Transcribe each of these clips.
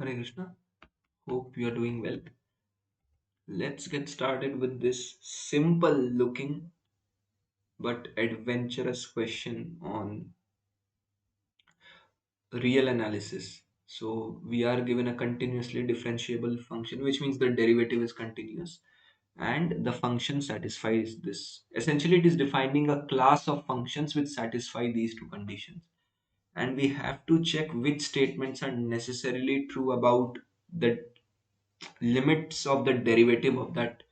Hare Krishna. Hope you are doing well. Let's get started with this simple looking but adventurous question on real analysis. So, we are given a continuously differentiable function, which means the derivative is continuous and the function satisfies this. Essentially, it is defining a class of functions which satisfy these two conditions. And we have to check which statements are necessarily true about the limits of the derivative of that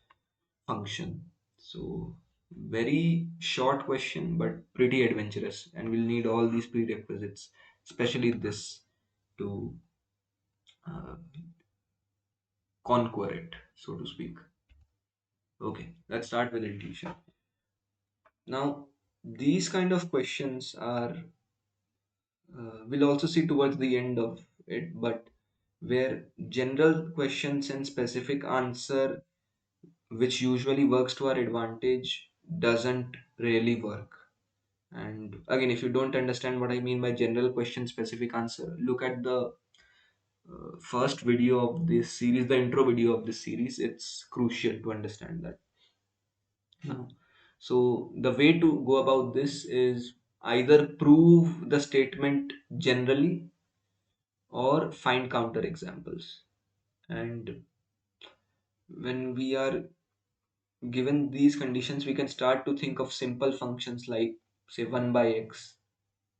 function. So, very short question, but pretty adventurous, and we'll need all these prerequisites, especially this, to uh, conquer it, so to speak. Okay, let's start with intuition. Now, these kind of questions are, we'll also see towards the end of it, but where general questions and specific answer, which usually works to our advantage, doesn't really work. And again, if you don't understand what I mean by general question, specific answer, look at the first video of this series, the intro video of this series. It's crucial to understand that. Now, so the way to go about this is either prove the statement generally or find counter examples. And when we are given these conditions, we can start to think of simple functions like, say, 1 by x.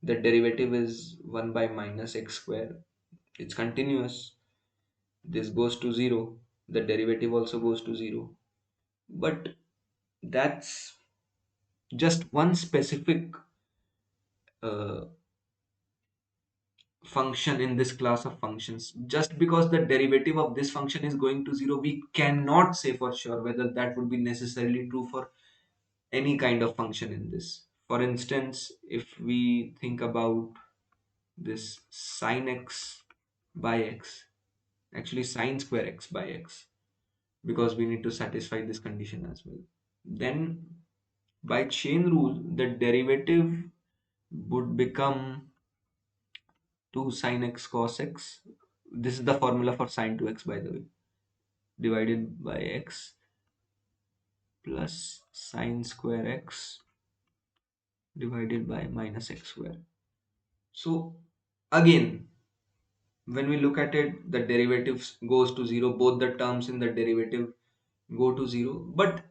The derivative is 1 by minus x square. It's continuous. This goes to 0. The derivative also goes to 0. But that's just one specific uh, function in this class of functions. Just because the derivative of this function is going to 0, we cannot say for sure whether that would be necessarily true for any kind of function in this. For instance, if we think about this sine x by x, actually sine square x by x, because we need to satisfy this condition as well. Then by chain rule, the derivative would become 2 sine x cos x. This is the formula for sine 2x, by the way, divided by x plus sine square x divided by minus x square. So again, when we look at it, the derivatives goes to 0. Both the terms in the derivative go to 0. But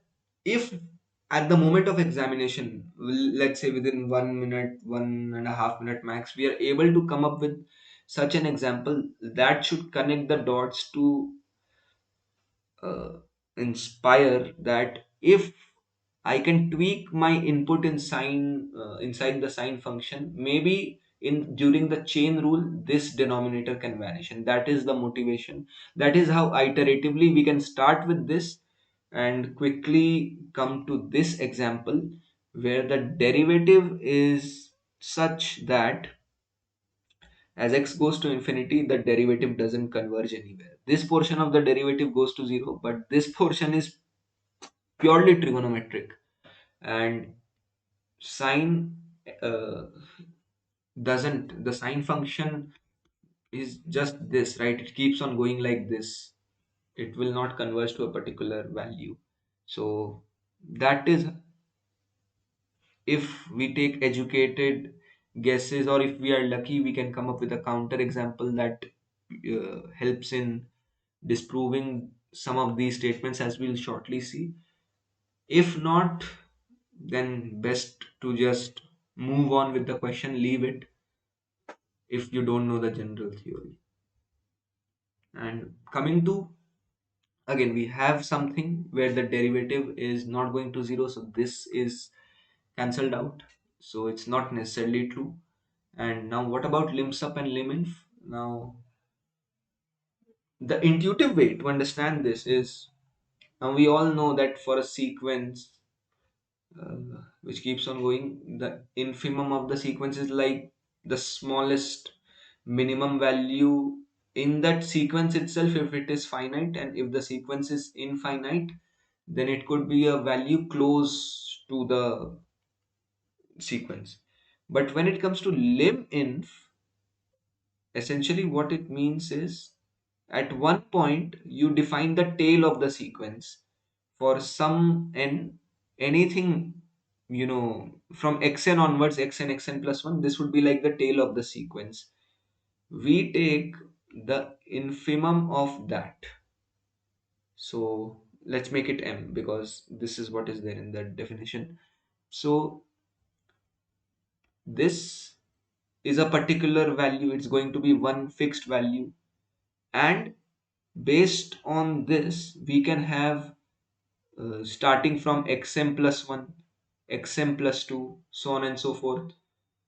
if at the moment of examination, let's say within 1 minute, 1.5 minute max, we are able to come up with such an example that should connect the dots to uh, inspire that if I can tweak my input in sine inside the sine function, maybe in during the chain rule, this denominator can vanish, and that is the motivation. That is how iteratively we can start with this and quickly come to this example where the derivative is such that as x goes to infinity, the derivative doesn't converge anywhere. This portion of the derivative goes to 0, but this portion is purely trigonometric. And sine uh, doesn't, the sine function is just this, right? It keeps on going like this. It will not converge to a particular value. So that is, if we take educated guesses, or if we are lucky, we can come up with a counter example that helps in disproving some of these statements, as we'll shortly see. If not, then best to just move on with the question, leave it if you don't know the general theory. And coming to, again, we have something where the derivative is not going to 0, so this is cancelled out, so it's not necessarily true. And now what about lim sup and lim inf? Now the intuitive way to understand this is, now we all know that for a sequence which keeps on going, the infimum of the sequence is like the smallest minimum value in that sequence itself if it is finite, and if the sequence is infinite, then it could be a value close to the sequence. But when it comes to lim inf, essentially what it means is at one point you define the tail of the sequence for some n, anything, from xn onwards, xn plus 1, this would be like the tail of the sequence. We take the infimum of that. So let's make it m, because this is what is there in the definition. So this is a particular value, it's going to be one fixed value, and based on this we can have, starting from xm plus 1, xm plus 2, so on and so forth.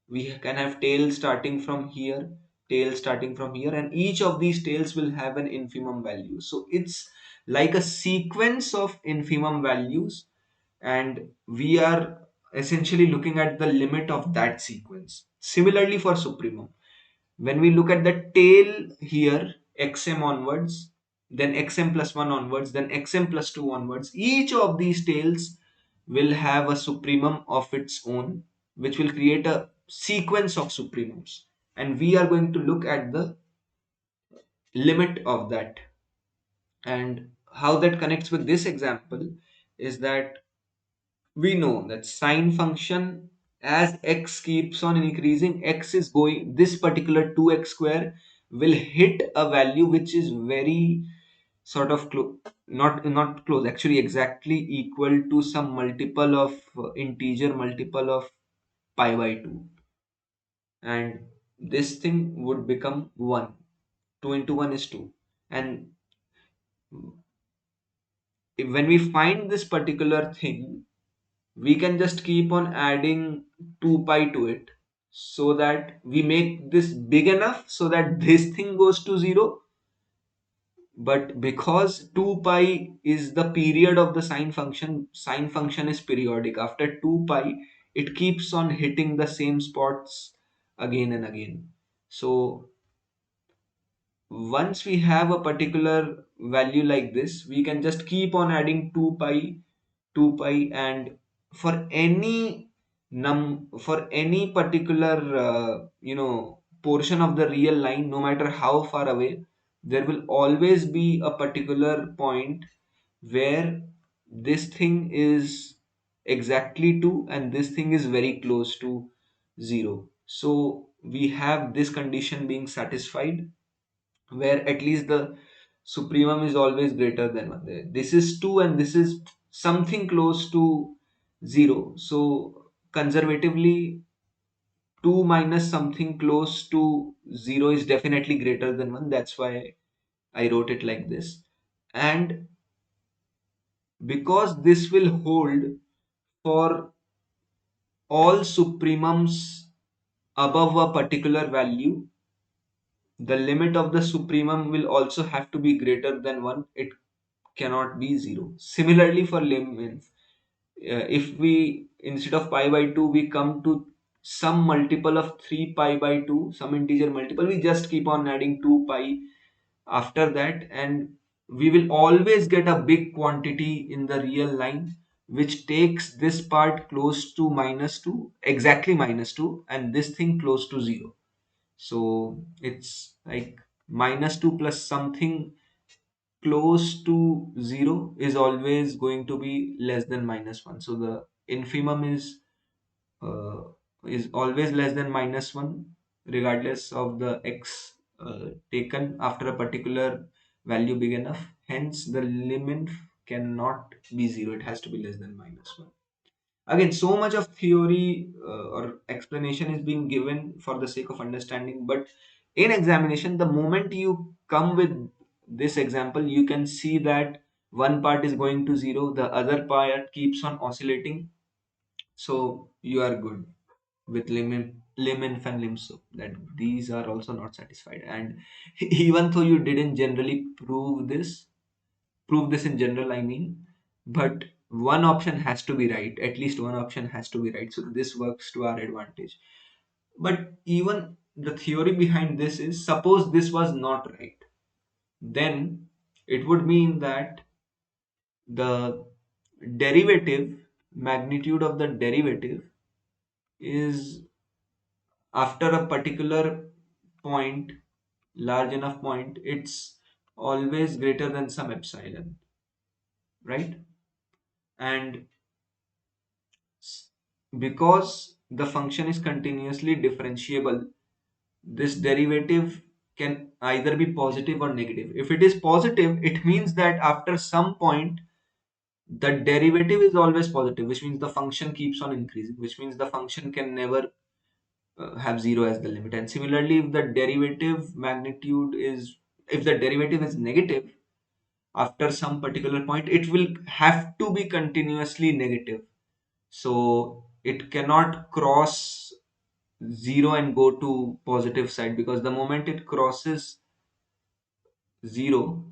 We can have tail starting from here, tail starting from here, and each of these tails will have an infimum value. So it's like a sequence of infimum values, and we are essentially looking at the limit of that sequence. Similarly for supremum, when we look at the tail here, xm onwards, then xm plus 1 onwards, then xm plus 2 onwards, each of these tails will have a supremum of its own, which will create a sequence of supremums, and we are going to look at the limit of that. And how that connects with this example is that we know that sine function, as x keeps on increasing, x is going, this particular 2x square will hit a value which is very sort of close, not close, actually exactly equal to some multiple of, integer multiple of pi by 2, and this thing would become 1. 2 into 1 is 2, and when we find this particular thing, we can just keep on adding 2 pi to it, so that we make this big enough so that this thing goes to 0. But because 2 pi is the period of the sine function is periodic. After 2 pi, it keeps on hitting the same spots again and again. So once we have a particular value like this, we can just keep on adding 2 pi, and for any for any particular, portion of the real line, no matter how far away, there will always be a particular point where this thing is exactly 2 and this thing is very close to 0. So we have this condition being satisfied, where at least the supremum is always greater than 1. This is 2 and this is something close to 0. So conservatively, 2 minus something close to 0 is definitely greater than 1. That's why I wrote it like this. And because this will hold for all supremums above a particular value, the limit of the supremum will also have to be greater than 1. It cannot be 0. Similarly for limits, if we, instead of pi by 2, we come to some multiple of 3 pi by 2, some integer multiple, we just keep on adding 2 pi after that, and we will always get a big quantity in the real line which takes this part close to minus 2, exactly minus 2, and this thing close to 0. So it's like minus 2 plus something close to 0 is always going to be less than minus 1. So the infimum uh, is always less than minus 1, regardless of the x taken after a particular value big enough. Hence the limit cannot be 0, it has to be less than minus 1. Again, so much of theory or explanation is being given for the sake of understanding, but in examination, the moment you come with this example, you can see that one part is going to 0, the other part keeps on oscillating. So you are good with lim inf and lim-sup, that these are also not satisfied. And even though you didn't generally prove this in general, I mean, but one option has to be right, at least one option has to be right, so this works to our advantage. But even the theory behind this is, suppose this was not right, then it would mean that the derivative, magnitude of the derivative, is after a particular point, large enough point, it's always greater than some epsilon, right? And s- because the function is continuously differentiable, this derivative can either be positive or negative. If it is positive, it means that after some point the derivative is always positive, which means the function keeps on increasing, which means the function can never have zero as the limit. And similarly, if the derivative is negative, after some particular point it will have to be continuously negative. So it cannot cross zero and go to positive side, because the moment it crosses zero,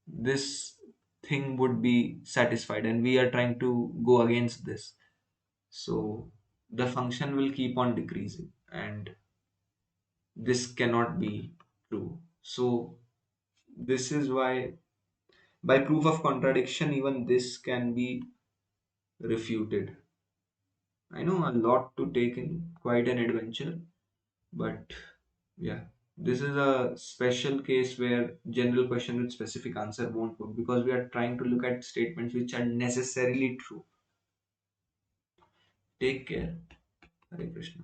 this thing would be satisfied, and we are trying to go against this. So the function will keep on decreasing, and this cannot be true. So this is why, by proof of contradiction, even this can be refuted. I know, a lot to take in, quite an adventure, but yeah, this is a special case where general question with specific answer won't work, because we are trying to look at statements which are necessarily true. Take care. Hare Krishna.